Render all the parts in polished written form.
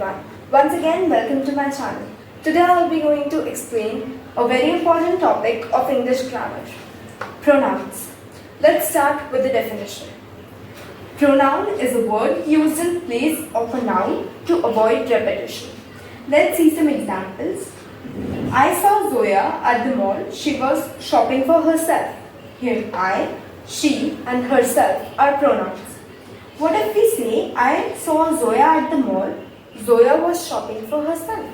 everyone. Once again, welcome to my channel. Today I will be going to explain a very important topic of English grammar, pronouns. Let's start with the definition. Pronoun is a word used in place of a noun to avoid repetition. Let's see some examples. I saw Zoya at the mall. She was shopping for herself. Here I, she and herself are pronouns. What if we say, I saw Zoya at the mall. Zoya was shopping for herself.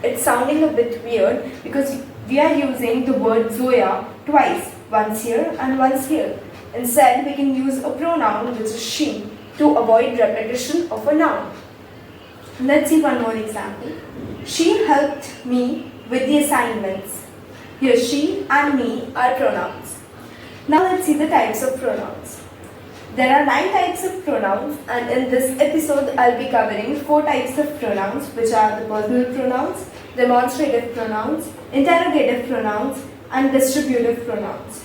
It's sounding a bit weird because we are using the word Zoya twice, once here and once here. Instead, we can use a pronoun which is she to avoid repetition of a noun. Let's see one more example. She helped me with the assignments. Here she and me are pronouns. Now let's see the types of pronouns. There are 9 types of pronouns, and in this episode I'll be covering 4 types of pronouns, which are the personal pronouns, demonstrative pronouns, interrogative pronouns and distributive pronouns.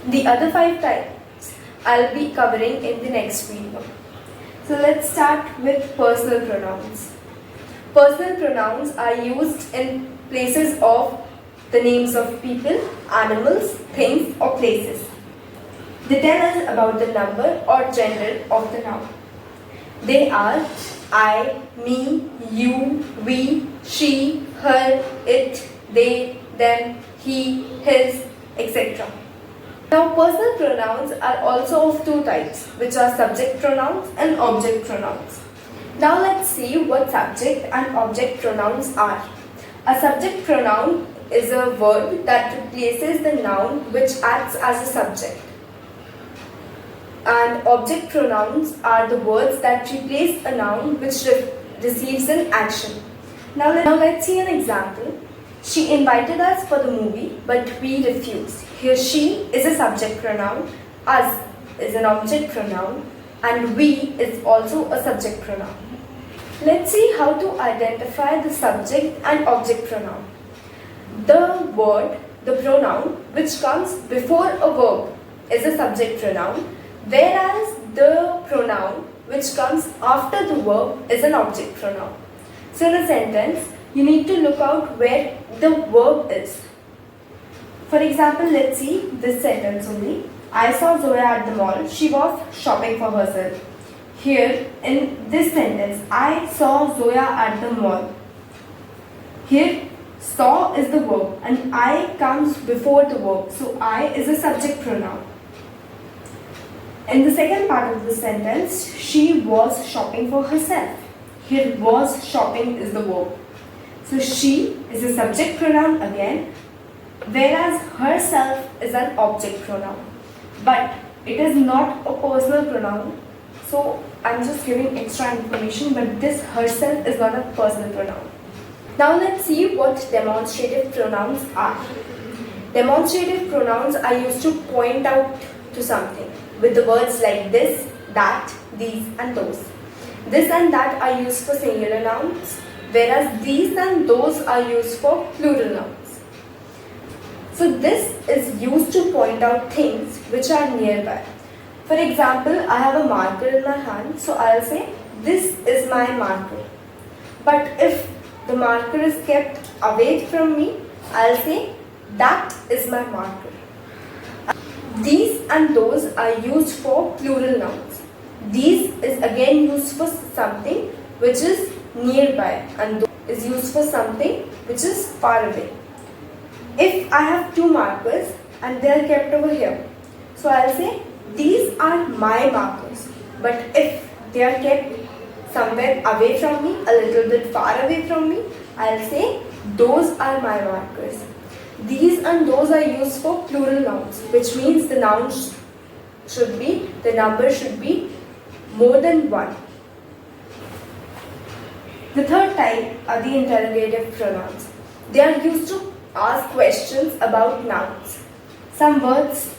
The other 5 types I'll be covering in the next video. So let's start with personal pronouns. Personal pronouns are used in places of the names of people, animals, things or places. They tell us about the number or gender of the noun. They are I, me, you, we, she, her, it, they, them, he, his, etc. Now personal pronouns are also of 2 types, which are subject pronouns and object pronouns. Now let's see what subject and object pronouns are. A subject pronoun is a word that replaces the noun which acts as a subject. And object pronouns are the words that replace a noun which receives an action. Now let's see an example. She invited us for the movie, but we refused. Here she is a subject pronoun, us is an object pronoun, and we is also a subject pronoun. Let's see how to identify the subject and object pronoun. The word, the pronoun which comes before a verb is a subject pronoun, whereas the pronoun which comes after the verb is an object pronoun. So in a sentence, you need to look out where the verb is. For example, let's see this sentence only. I saw Zoya at the mall. She was shopping for herself. Here in this sentence, I saw Zoya at the mall. Here saw is the verb and I comes before the verb. So I is a subject pronoun. In the second part of the sentence, she was shopping for herself. Here was shopping is the verb. So she is a subject pronoun again, whereas herself is an object pronoun. But it is not a personal pronoun. So I'm just giving extra information, but this herself is not a personal pronoun. Now let's see what demonstrative pronouns are. Demonstrative pronouns are used to point out to something with the words like this, that, these and those. This and that are used for singular nouns, whereas these and those are used for plural nouns. So this is used to point out things which are nearby. For example, I have a marker in my hand, so I'll say, this is my marker. But if the marker is kept away from me, I'll say, that is my marker. These and those are used for plural nouns. These is again used for something which is nearby, and those is used for something which is far away. If I have 2 markers and they are kept over here, so I'll say, these are my markers. But if they are kept somewhere away from me, a little bit far away from me, I'll say, those are my markers. These and those are used for plural nouns, which means the nouns should be, the number should be more than 1. The third type are the interrogative pronouns. They are used to ask questions about nouns. Some words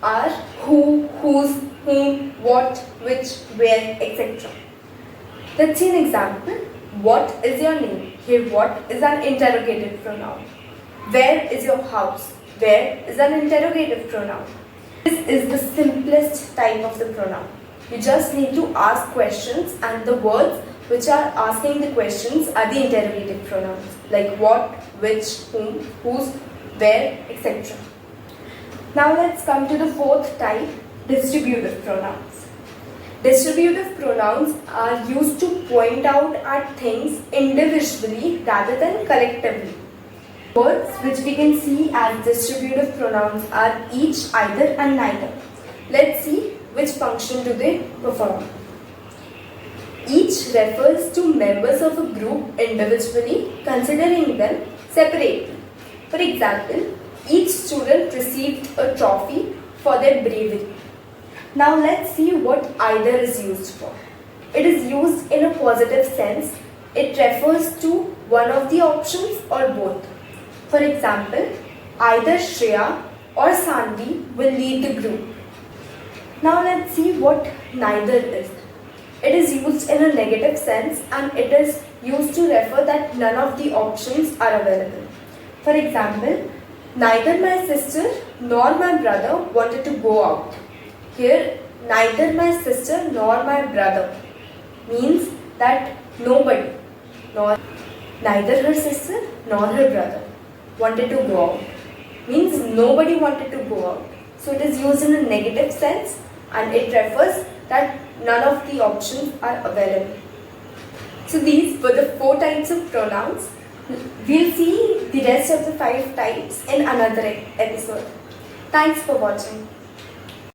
are who, whose, whom, what, which, where, etc. Let's see an example. What is your name? Here what is an interrogative pronoun. Where is your house? Where is an interrogative pronoun. This is the simplest type of the pronoun. You just need to ask questions and the words which are asking the questions are the interrogative pronouns like what, which, whom, whose, where, etc. Now let's come to the fourth type, distributive pronouns. Distributive pronouns are used to point out at things individually rather than collectively. Words which we can see as distributive pronouns are each, either and neither. Let's see which function do they perform. Each refers to members of a group individually, considering them separately. For example, each student received a trophy for their bravery. Now let's see what either is used for. It is used in a positive sense. It refers to one of the options or both. For example, either Shreya or Sanvi will lead the group. Now let's see what neither is. It is used in a negative sense and it is used to refer that none of the options are available. For example, neither my sister nor my brother wanted to go out. Here, neither my sister nor my brother means that nobody, neither her sister nor her brother wanted to go out. Means nobody wanted to go out. So it is used in a negative sense and it refers that none of the options are available. So these were the 4 types of pronouns. We'll see the rest of the 5 types in another episode. Thanks for watching.